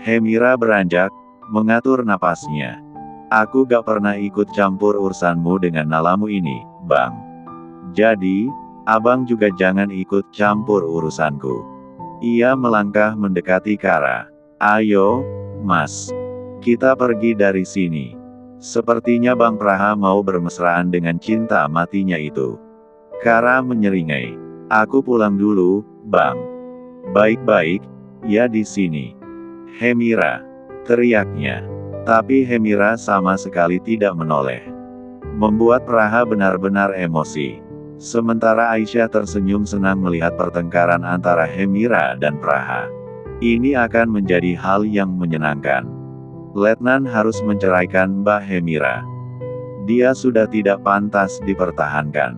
Hemira beranjak, mengatur napasnya. Aku gak pernah ikut campur urusanmu dengan nalamu ini, Bang. Jadi, abang juga jangan ikut campur urusanku. Ia melangkah mendekati Kara. Ayo, Mas. Kita pergi dari sini. Sepertinya Bang Praha mau bermesraan dengan cinta matinya itu. Kara menyeringai. Aku pulang dulu, Bang. Baik-baik, ya di sini. Hemira, teriaknya. Tapi Hemira sama sekali tidak menoleh. Membuat Praha benar-benar emosi. Sementara Aisyah tersenyum senang melihat pertengkaran antara Hemira dan Praha. Ini akan menjadi hal yang menyenangkan. Letnan harus menceraikan Mbak Hemira. Dia sudah tidak pantas dipertahankan.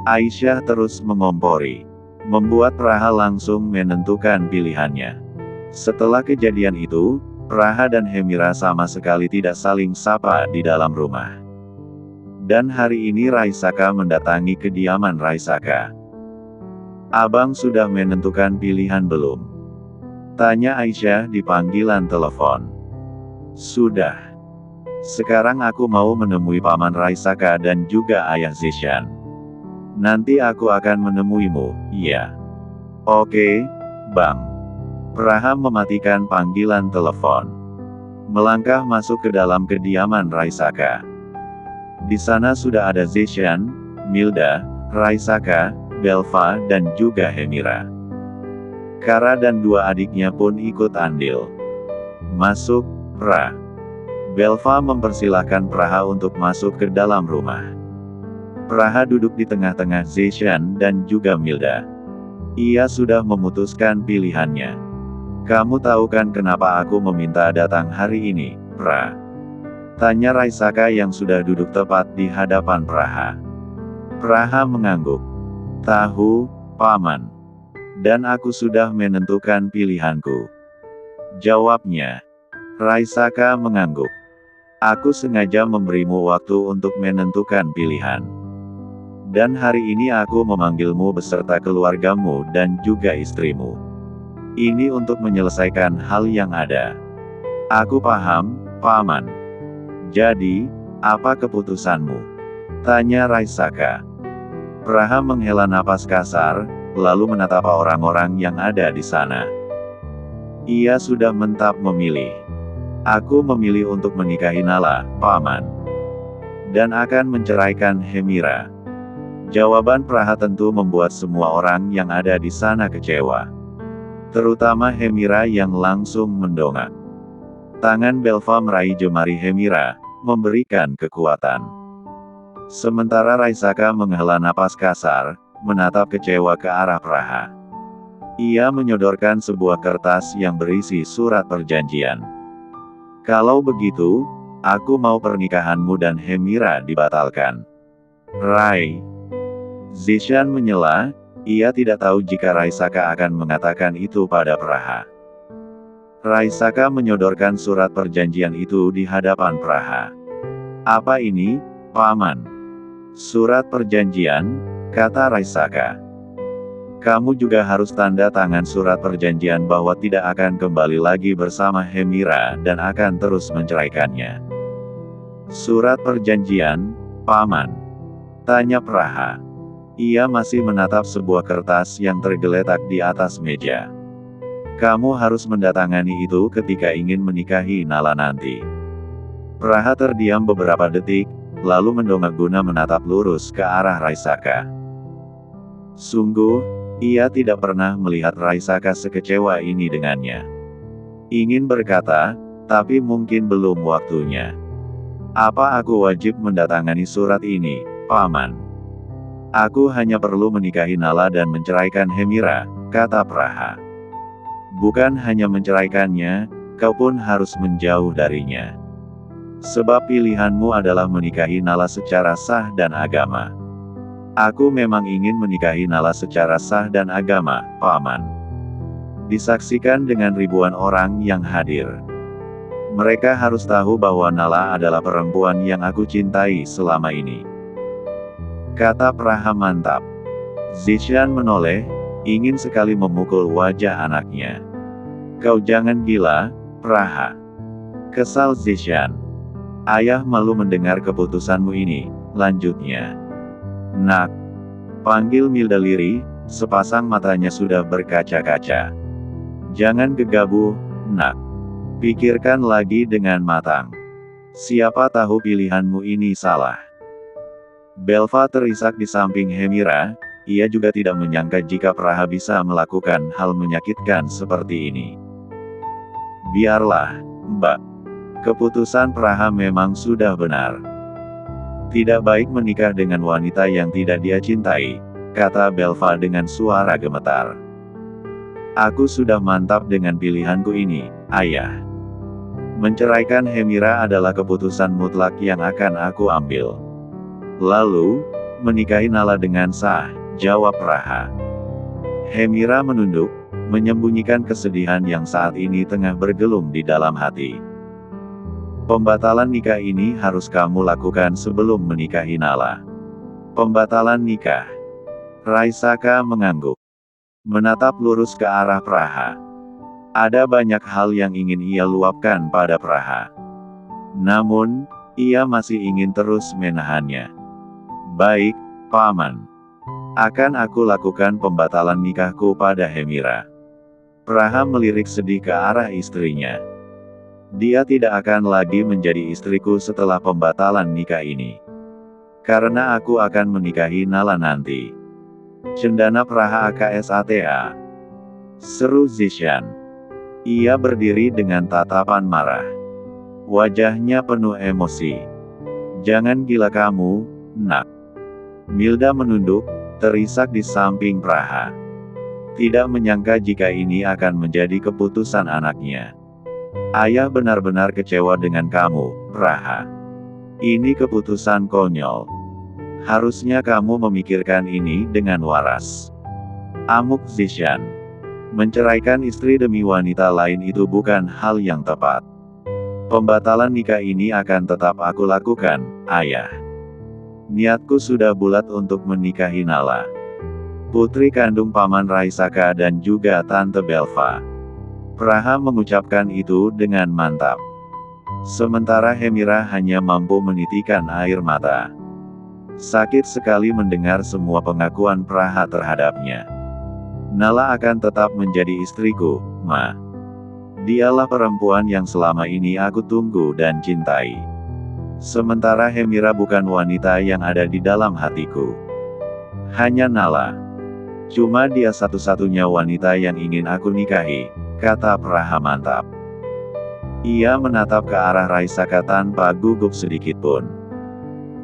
Aisyah terus mengompori. Membuat Praha langsung menentukan pilihannya. Setelah kejadian itu, Praha dan Hemira sama sekali tidak saling sapa di dalam rumah. Dan hari ini Raisaka mendatangi kediaman Raisaka. Abang sudah menentukan pilihan belum? Tanya Aisyah di panggilan telepon. Sudah. Sekarang aku mau menemui Paman Raisaka dan juga Ayah Zishan. Nanti aku akan menemuimu, iya. Oke, Bang. Praha mematikan panggilan telepon. Melangkah masuk ke dalam kediaman Raisaka. Di sana sudah ada Zishan, Milda, Raisaka, Belva dan juga Hemira. Kara dan dua adiknya pun ikut andil. Masuk, Pra. Belva mempersilahkan Praha untuk masuk ke dalam rumah. Praha duduk di tengah-tengah Zishan dan juga Milda. Ia sudah memutuskan pilihannya. Kamu tahu kan kenapa aku meminta datang hari ini, Pra? Tanya Raisaka yang sudah duduk tepat di hadapan Praha. Praha mengangguk. Tahu, Paman. Dan aku sudah menentukan pilihanku. Jawabnya. Raisaka mengangguk. Aku sengaja memberimu waktu untuk menentukan pilihan. Dan hari ini aku memanggilmu beserta keluargamu dan juga istrimu. Ini untuk menyelesaikan hal yang ada. Aku paham, Paman. Jadi, apa keputusanmu? Tanya Raisaka. Praha menghela napas kasar, lalu menatap orang-orang yang ada di sana. Ia sudah mentap memilih. Aku memilih untuk menikahi Nala, Paman. Dan akan menceraikan Hemira. Jawaban Praha tentu membuat semua orang yang ada di sana kecewa. Terutama Hemira yang langsung mendongak. Tangan Belva meraih jemari Hemira, memberikan kekuatan. Sementara Raisaka menghela napas kasar, menatap kecewa ke arah Praha. Ia menyodorkan sebuah kertas yang berisi surat perjanjian. Kalau begitu, aku mau pernikahanmu dan Hemira dibatalkan. Rai. Zishan menyela. Ia tidak tahu jika Raisaka akan mengatakan itu pada Praha. Raisaka menyodorkan surat perjanjian itu di hadapan Praha. Apa ini, Paman? Surat perjanjian, kata Raisaka. Kamu juga harus tanda tangan surat perjanjian bahwa tidak akan kembali lagi bersama Hemira dan akan terus menceraikannya. Surat perjanjian, Paman? Tanya Praha. Ia masih menatap sebuah kertas yang tergeletak di atas meja. Kamu harus mendatangani itu ketika ingin menikahi Nala nanti. Praha terdiam beberapa detik, lalu mendongak guna menatap lurus ke arah Raisaka. Sungguh, ia tidak pernah melihat Raisaka sekecewa ini dengannya. Ingin berkata, tapi mungkin belum waktunya. Apa aku wajib mendatangani surat ini, Paman? Aku hanya perlu menikahi Nala dan menceraikan Hemira, kata Praha. Bukan hanya menceraikannya, kau pun harus menjauh darinya. Sebab pilihanmu adalah menikahi Nala secara sah dan agama. Aku memang ingin menikahi Nala secara sah dan agama, Paman. Disaksikan dengan ribuan orang yang hadir. Mereka harus tahu bahwa Nala adalah perempuan yang aku cintai selama ini. Kata Praha mantap. Zishan menoleh, ingin sekali memukul wajah anaknya. Kau jangan gila, Praha. Kesal Zishan. Ayah malu mendengar keputusanmu ini, lanjutnya. Nak. Panggil Milda lirih, sepasang matanya sudah berkaca-kaca. Jangan gegabah, nak. Pikirkan lagi dengan matang. Siapa tahu pilihanmu ini salah. Belva terisak di samping Hemira, ia juga tidak menyangka jika Praha bisa melakukan hal menyakitkan seperti ini. Biarlah, Mbak. Keputusan Praha memang sudah benar. Tidak baik menikah dengan wanita yang tidak dia cintai, kata Belva dengan suara gemetar. Aku sudah mantap dengan pilihanku ini, ayah. Menceraikan Hemira adalah keputusan mutlak yang akan aku ambil. Lalu, menikahi Nala dengan sah, jawab Praha. Hemira menunduk, menyembunyikan kesedihan yang saat ini tengah bergelung di dalam hati. Pembatalan nikah ini harus kamu lakukan sebelum menikahi Nala. Pembatalan nikah. Raisaka mengangguk. Menatap lurus ke arah Praha. Ada banyak hal yang ingin ia luapkan pada Praha. Namun, ia masih ingin terus menahannya. Baik, Paman. Akan aku lakukan pembatalan nikahku pada Hemira. Praha melirik sedih ke arah istrinya. Dia tidak akan lagi menjadi istriku setelah pembatalan nikah ini. Karena aku akan menikahi Nala nanti. Cendana Praha AKSATA. Seru Zishan. Ia berdiri dengan tatapan marah. Wajahnya penuh emosi. Jangan gila kamu, nak. Milda menunduk, terisak di samping Praha. Tidak menyangka jika ini akan menjadi keputusan anaknya. Ayah benar-benar kecewa dengan kamu, Praha. Ini keputusan konyol. Harusnya kamu memikirkan ini dengan waras. Amuk Zishan. Menceraikan istri demi wanita lain itu bukan hal yang tepat. Pembatalan nikah ini akan tetap aku lakukan, ayah. Niatku sudah bulat untuk menikahi Nala, putri kandung Paman Raisaka dan juga Tante Belva. Praha mengucapkan itu dengan mantap. Sementara Hemira hanya mampu menitikan air mata. Sakit sekali mendengar semua pengakuan Praha terhadapnya. Nala akan tetap menjadi istriku, Ma. Dialah perempuan yang selama ini aku tunggu dan cintai. Sementara Hemira bukan wanita yang ada di dalam hatiku. Hanya Nala. Cuma dia satu-satunya wanita yang ingin aku nikahi, kata Praha mantap. Ia menatap ke arah Raisaka tanpa gugup sedikitpun.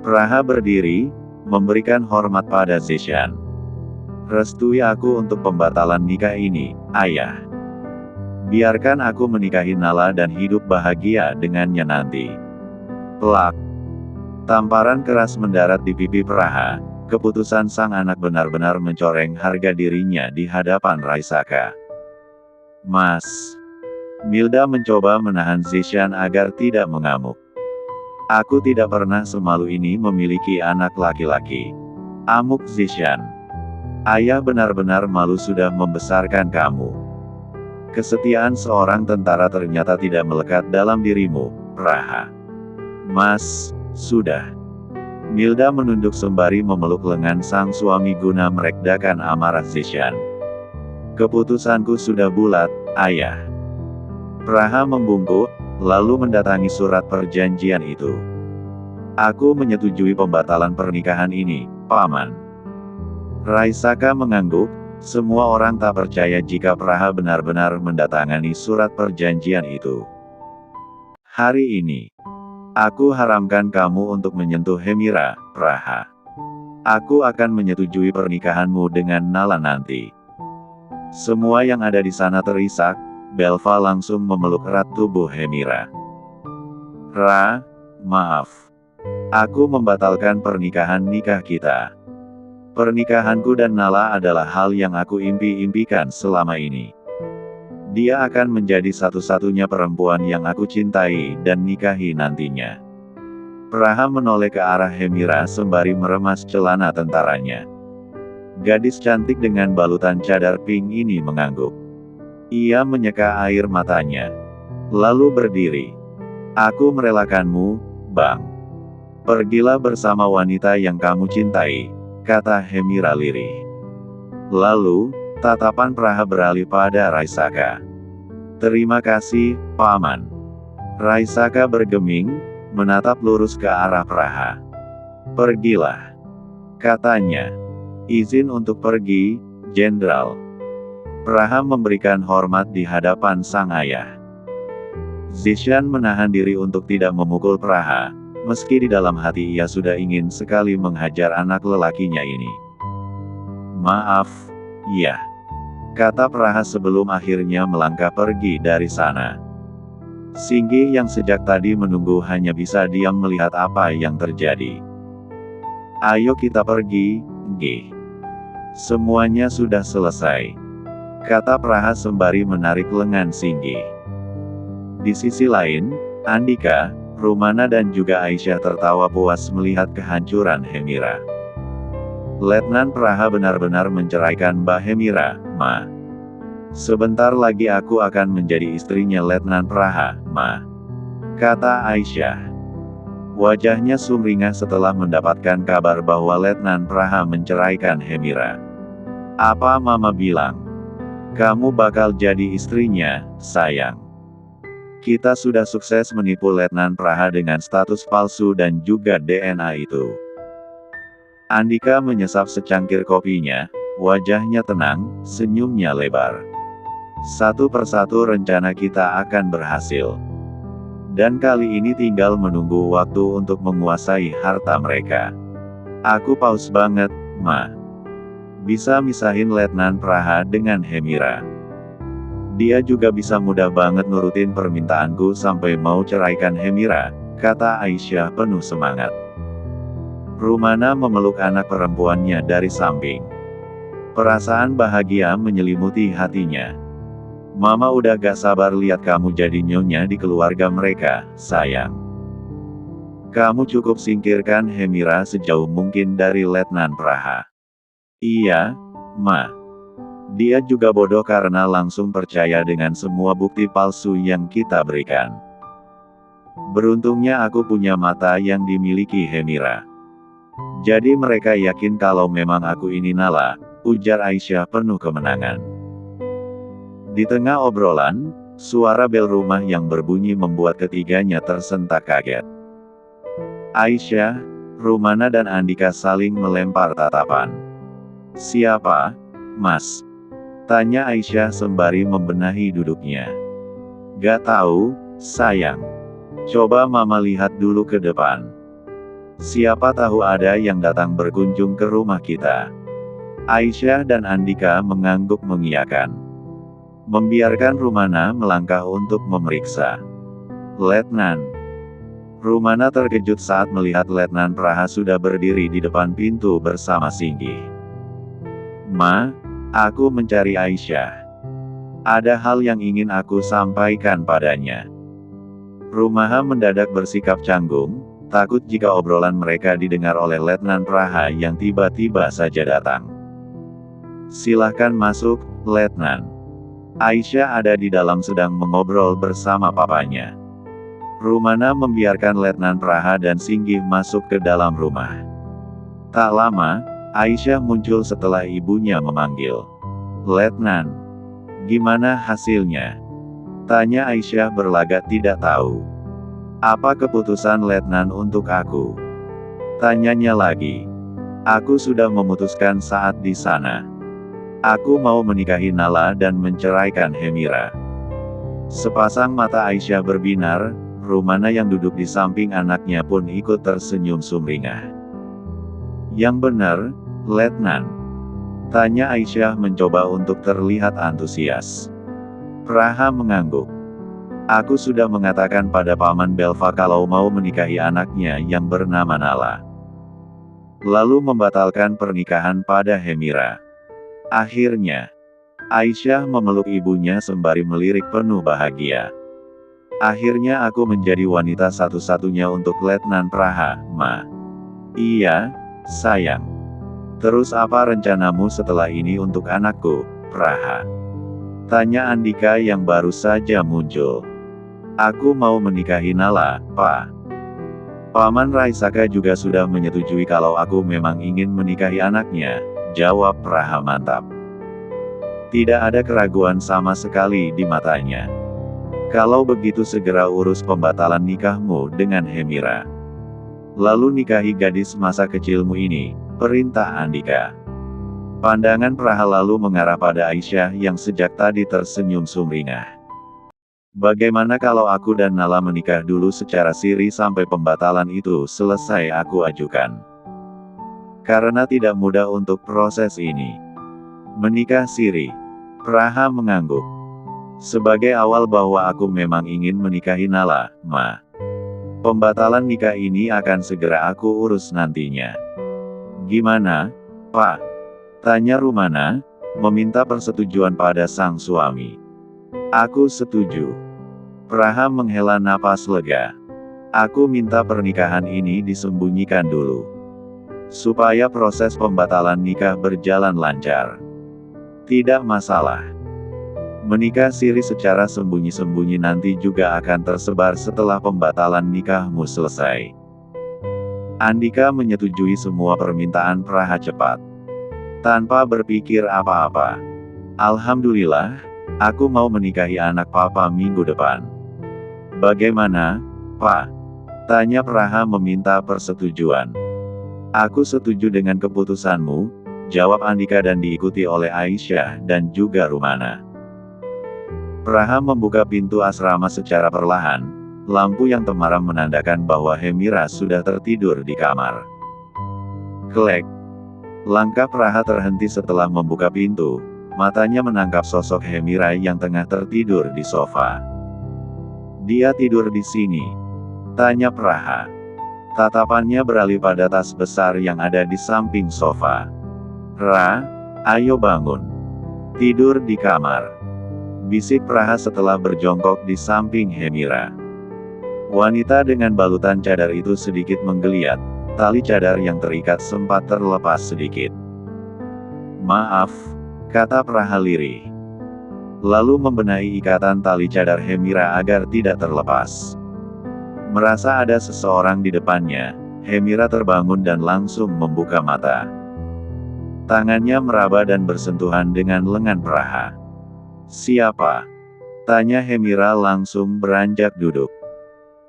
Praha berdiri, memberikan hormat pada Zishan. Restui aku untuk pembatalan nikah ini, ayah. Biarkan aku menikahi Nala dan hidup bahagia dengannya nanti. Plak. Tamparan keras mendarat di pipi Praha. Keputusan sang anak benar-benar mencoreng harga dirinya di hadapan Raisaka. Mas. Milda mencoba menahan Zishan agar tidak mengamuk. Aku tidak pernah semalu ini memiliki anak laki-laki. Amuk Zishan. Ayah benar-benar malu sudah membesarkan kamu. Kesetiaan seorang tentara ternyata tidak melekat dalam dirimu, Praha. Mas, sudah. Milda menunduk sembari memeluk lengan sang suami guna meredakan amarah Zishan. Keputusanku sudah bulat, ayah. Praha membungkuk, lalu mendatangi surat perjanjian itu. Aku menyetujui pembatalan pernikahan ini, Paman. Raisaka mengangguk, semua orang tak percaya jika Praha benar-benar mendatangani surat perjanjian itu. Hari ini, aku haramkan kamu untuk menyentuh Hemira, Praha. Aku akan menyetujui pernikahanmu dengan Nala nanti. Semua yang ada di sana terisak, Belva langsung memeluk erat tubuh Hemira. Maaf. Aku membatalkan nikah kita. Pernikahanku dan Nala adalah hal yang aku impi-impikan selama ini. Dia akan menjadi satu-satunya perempuan yang aku cintai dan nikahi nantinya. Praha menoleh ke arah Hemira sembari meremas celana tentaranya. Gadis cantik dengan balutan cadar pink ini mengangguk. Ia menyeka air matanya. Lalu berdiri. Aku merelakanmu, Bang. Pergilah bersama wanita yang kamu cintai, kata Hemira lirih. Lalu, tatapan Praha beralih pada Raisaka. Terima kasih, Paman. Raisaka bergeming, menatap lurus ke arah Praha. Pergilah, katanya. Izin untuk pergi, Jenderal. Praha memberikan hormat di hadapan sang ayah. Zishan menahan diri untuk tidak memukul Praha, meski di dalam hati ia sudah ingin sekali menghajar anak lelakinya ini. Maaf, ya, kata Praha sebelum akhirnya melangkah pergi dari sana. Singgi yang sejak tadi menunggu hanya bisa diam melihat apa yang terjadi. Ayo kita pergi, G. Semuanya sudah selesai, kata Praha sembari menarik lengan Singgi. Di sisi lain, Andika, Rumana dan juga Aisyah tertawa puas melihat kehancuran Hemira. Letnan Praha benar-benar menceraikan Mbak Hemira, Ma. Sebentar lagi aku akan menjadi istrinya Letnan Praha, Ma, kata Aisyah. Wajahnya sumringah setelah mendapatkan kabar bahwa Letnan Praha menceraikan Hemira. Apa Mama bilang? Kamu bakal jadi istrinya, sayang. Kita sudah sukses menipu Letnan Praha dengan status palsu dan juga DNA itu. Andika menyesap secangkir kopinya, wajahnya tenang, senyumnya lebar. Satu persatu rencana kita akan berhasil. Dan kali ini tinggal menunggu waktu untuk menguasai harta mereka. Aku paus banget, Ma. Bisa misahin Letnan Praha dengan Hemira. Dia juga bisa mudah banget nurutin permintaanku sampai mau ceraikan Hemira, kata Aisyah penuh semangat. Rumana memeluk anak perempuannya dari samping. Perasaan bahagia menyelimuti hatinya. Mama udah gak sabar lihat kamu jadi nyonya di keluarga mereka, sayang. Kamu cukup singkirkan Hemira sejauh mungkin dari Letnan Praha. Iya, Ma. Dia juga bodoh karena langsung percaya dengan semua bukti palsu yang kita berikan. Beruntungnya aku punya mata yang dimiliki Hemira. Jadi mereka yakin kalau memang aku ini Nala, ujar Aisyah penuh kemenangan. Di tengah obrolan, suara bel rumah yang berbunyi membuat ketiganya tersentak kaget. Aisyah, Rumana dan Andika saling melempar tatapan. Siapa, Mas? Tanya Aisyah sembari membenahi duduknya. Gak tahu, sayang. Coba Mama lihat dulu ke depan. Siapa tahu ada yang datang berkunjung ke rumah kita. Aisyah dan Andika mengangguk mengiyakan. Membiarkan Rumana melangkah untuk memeriksa. Letnan. Rumana terkejut saat melihat Letnan Praha sudah berdiri di depan pintu bersama Singgi. Ma, aku mencari Aisyah. Ada hal yang ingin aku sampaikan padanya. Rumaha mendadak bersikap canggung, takut jika obrolan mereka didengar oleh Letnan Praha yang tiba-tiba saja datang. Silahkan masuk, Letnan. Aisyah ada di dalam sedang mengobrol bersama papanya. Rumana membiarkan Letnan Praha dan Singgi masuk ke dalam rumah. Tak lama, Aisyah muncul setelah ibunya memanggil. Letnan, gimana hasilnya? Tanya Aisyah berlagak tidak tahu. Apa keputusan Letnan untuk aku? Tanyanya lagi. Aku sudah memutuskan saat di sana. Aku mau menikahi Nala dan menceraikan Hemira. Sepasang mata Aisyah berbinar, Rumana yang duduk di samping anaknya pun ikut tersenyum sumringah. Yang benar, Letnan? Tanya Aisyah mencoba untuk terlihat antusias. Praha mengangguk. Aku sudah mengatakan pada Paman Belva kalau mau menikahi anaknya yang bernama Nala. Lalu membatalkan pernikahan pada Hemira. Akhirnya, Aisyah memeluk ibunya sembari melirik penuh bahagia. Akhirnya aku menjadi wanita satu-satunya untuk Letnan Praha, Ma. Iya, sayang. Terus apa rencanamu setelah ini untuk anakku, Praha? Tanya Andika yang baru saja muncul. Aku mau menikahi Nala, Pak. Paman Raisaka juga sudah menyetujui kalau aku memang ingin menikahi anaknya, jawab Praha mantap. Tidak ada keraguan sama sekali di matanya. Kalau begitu segera urus pembatalan nikahmu dengan Hemira. Lalu nikahi gadis masa kecilmu ini, perintah Andika. Pandangan Praha lalu mengarah pada Aisyah yang sejak tadi tersenyum sumringah. Bagaimana kalau aku dan Nala menikah dulu secara siri sampai pembatalan itu selesai aku ajukan? Karena tidak mudah untuk proses ini. Menikah siri. Praha mengangguk. Sebagai awal bahwa aku memang ingin menikahi Nala, Ma. Pembatalan nikah ini akan segera aku urus nantinya. Gimana, Pak? Tanya Rumana, meminta persetujuan pada sang suami. Aku setuju. Praha menghela napas lega. Aku minta pernikahan ini disembunyikan dulu. Supaya proses pembatalan nikah berjalan lancar. Tidak masalah. Menikah siri secara sembunyi-sembunyi nanti juga akan tersebar setelah pembatalan nikahmu selesai. Andika menyetujui semua permintaan Praha cepat. Tanpa berpikir apa-apa. Alhamdulillah, aku mau menikahi anak papa minggu depan. Bagaimana, Pak? Tanya Praha meminta persetujuan. Aku setuju dengan keputusanmu, jawab Andika dan diikuti oleh Aisyah dan juga Rumana. Praha membuka pintu asrama secara perlahan, lampu yang temaram menandakan bahwa Hemira sudah tertidur di kamar. Klek. Langkah Praha terhenti setelah membuka pintu, matanya menangkap sosok Hemira yang tengah tertidur di sofa. Dia tidur di sini? Tanya Praha. Tatapannya beralih pada tas besar yang ada di samping sofa. Ra, ayo bangun. Tidur di kamar. Bisik Praha setelah berjongkok di samping Hemira. Wanita dengan balutan cadar itu sedikit menggeliat, tali cadar yang terikat sempat terlepas sedikit. Maaf, kata Praha lirih. Lalu membenahi ikatan tali cadar Hemira agar tidak terlepas. Merasa ada seseorang di depannya, Hemira terbangun dan langsung membuka mata. Tangannya meraba dan bersentuhan dengan lengan Praha. Siapa? Tanya Hemira langsung beranjak duduk.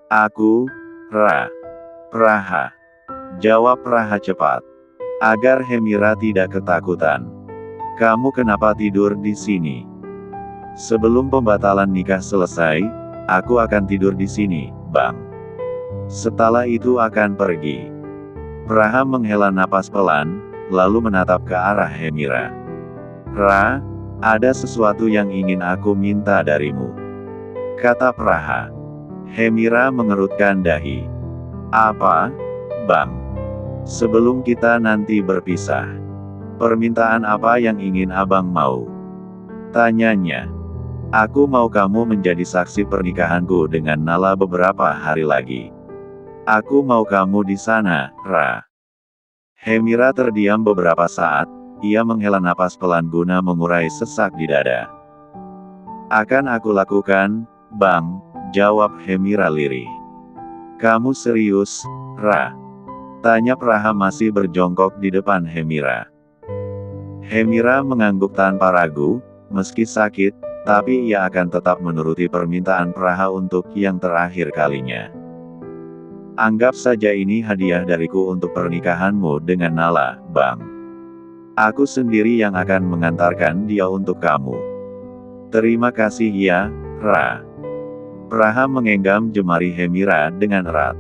Aku, Ra. Praha. Jawab Praha cepat. Agar Hemira tidak ketakutan. Kamu kenapa tidur di sini? Sebelum pembatalan nikah selesai, aku akan tidur di sini, Bang. Setelah itu akan pergi. Praha menghela napas pelan, lalu menatap ke arah Hemira. Ra, ada sesuatu yang ingin aku minta darimu. Kata Praha. Hemira mengerutkan dahi. Apa, Bang? Sebelum kita nanti berpisah. Permintaan apa yang ingin abang mau? Tanyanya. Aku mau kamu menjadi saksi pernikahanku dengan Nala beberapa hari lagi. Aku mau kamu di sana, Ra. Hemira terdiam beberapa saat, ia menghela napas pelan guna mengurai sesak di dada. Akan aku lakukan, Bang, jawab Hemira lirih. Kamu serius, Ra? Tanya Praha masih berjongkok di depan Hemira. Hemira mengangguk tanpa ragu, meski sakit, tapi ia akan tetap menuruti permintaan Praha untuk yang terakhir kalinya. Anggap saja ini hadiah dariku untuk pernikahanmu dengan Nala, Bang. Aku sendiri yang akan mengantarkan dia untuk kamu. Terima kasih ya, Ra. Praha mengenggam jemari Hemira dengan erat.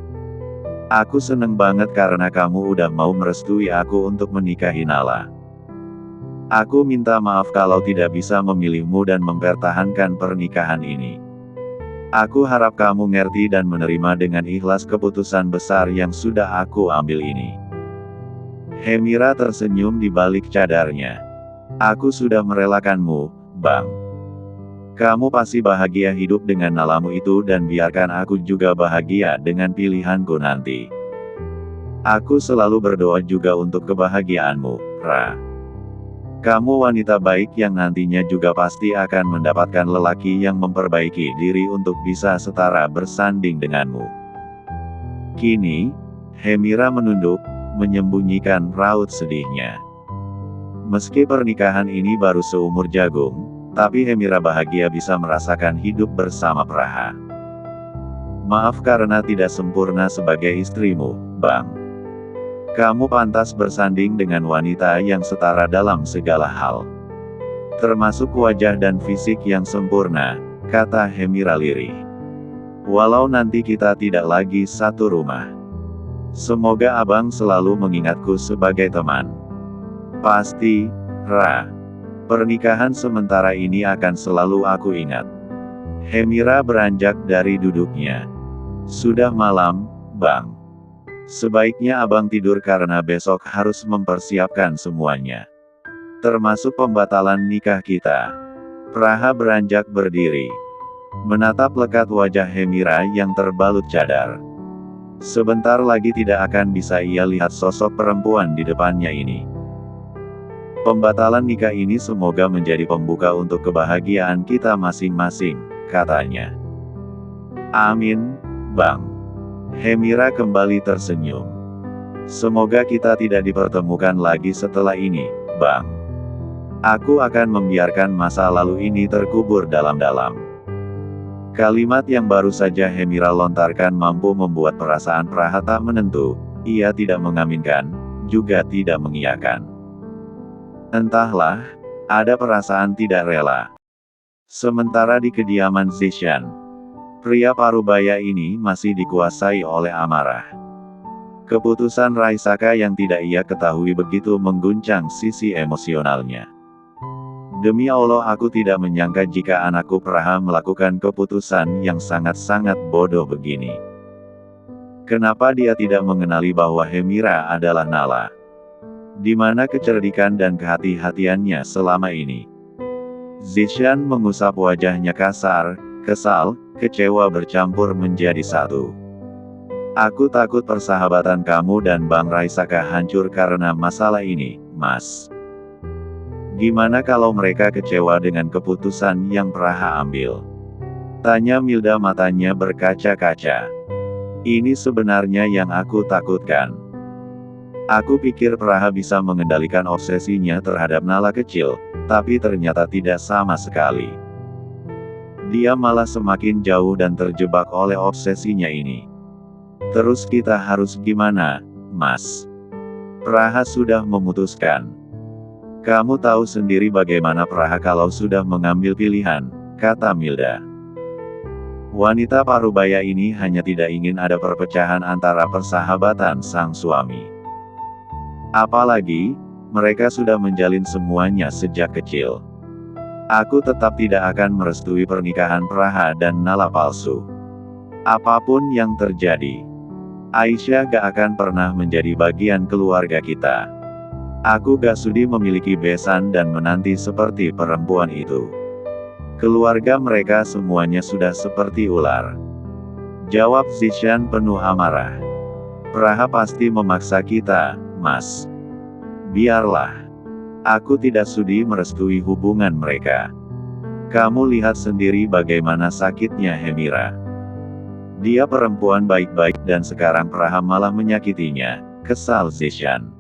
Aku seneng banget karena kamu udah mau merestui aku untuk menikahi Nala. Aku minta maaf kalau tidak bisa memilihmu dan mempertahankan pernikahan ini. Aku harap kamu ngerti dan menerima dengan ikhlas keputusan besar yang sudah aku ambil ini. Hemira tersenyum di balik cadarnya. Aku sudah merelakanmu, Bang. Kamu pasti bahagia hidup dengan Nalamu itu dan biarkan aku juga bahagia dengan pilihanku nanti. Aku selalu berdoa juga untuk kebahagiaanmu, Ra. Kamu wanita baik yang nantinya juga pasti akan mendapatkan lelaki yang memperbaiki diri untuk bisa setara bersanding denganmu. Kini, Hemira menunduk, menyembunyikan raut sedihnya. Meski pernikahan ini baru seumur jagung, tapi Hemira bahagia bisa merasakan hidup bersama Praha. Maaf karena tidak sempurna sebagai istrimu, Bang. Kamu pantas bersanding dengan wanita yang setara dalam segala hal. Termasuk wajah dan fisik yang sempurna, kata Hemira lirih. Walau nanti kita tidak lagi satu rumah. Semoga abang selalu mengingatku sebagai teman. Pasti, Ra. Pernikahan sementara ini akan selalu aku ingat. Hemira beranjak dari duduknya. Sudah malam, Bang. Sebaiknya abang tidur karena besok harus mempersiapkan semuanya. Termasuk pembatalan nikah kita. Praha beranjak berdiri. Menatap lekat wajah Hemira yang terbalut cadar. Sebentar lagi tidak akan bisa ia lihat sosok perempuan di depannya ini. Pembatalan nikah ini semoga menjadi pembuka untuk kebahagiaan kita masing-masing, katanya. Amin, Bang. Hemira kembali tersenyum. Semoga kita tidak dipertemukan lagi setelah ini, Bang. Aku akan membiarkan masa lalu ini terkubur dalam-dalam. Kalimat yang baru saja Hemira lontarkan mampu membuat perasaan Praha tak menentu. Ia tidak mengaminkan, juga tidak mengiyakan. Entahlah, ada perasaan tidak rela. Sementara di kediaman Zishan, pria parubaya ini masih dikuasai oleh amarah. Keputusan Raisaka yang tidak ia ketahui begitu mengguncang sisi emosionalnya. Demi Allah aku tidak menyangka jika anakku Praha melakukan keputusan yang sangat-sangat bodoh begini. Kenapa dia tidak mengenali bahwa Hemira adalah Nala? Di mana kecerdikan dan kehati-hatiannya selama ini? Zishan mengusap wajahnya kasar, kesal, kecewa bercampur menjadi satu. Aku takut persahabatan kamu dan Bang Raisaka hancur karena masalah ini, Mas. Gimana kalau mereka kecewa dengan keputusan yang Praha ambil? Tanya Milda matanya berkaca-kaca. Ini sebenarnya yang aku takutkan. Aku pikir Praha bisa mengendalikan obsesinya terhadap Nala kecil, tapi ternyata tidak sama sekali. Dia malah semakin jauh dan terjebak oleh obsesinya ini. Terus kita harus gimana, Mas? Praha sudah memutuskan. Kamu tahu sendiri bagaimana Praha kalau sudah mengambil pilihan, kata Milda. Wanita parubaya ini hanya tidak ingin ada perpecahan antara persahabatan sang suami. Apalagi, mereka sudah menjalin semuanya sejak kecil. Aku tetap tidak akan merestui pernikahan Praha dan Nala palsu. Apapun yang terjadi, Aisyah gak akan pernah menjadi bagian keluarga kita. Aku gak sudi memiliki besan dan menanti seperti perempuan itu. Keluarga mereka semuanya sudah seperti ular. Jawab Zishan penuh amarah. Praha pasti memaksa kita, Mas. Biarlah. Aku tidak sudi merestui hubungan mereka. Kamu lihat sendiri bagaimana sakitnya Hemira. Dia perempuan baik-baik dan sekarang Praha malah menyakitinya, kesal Zishan.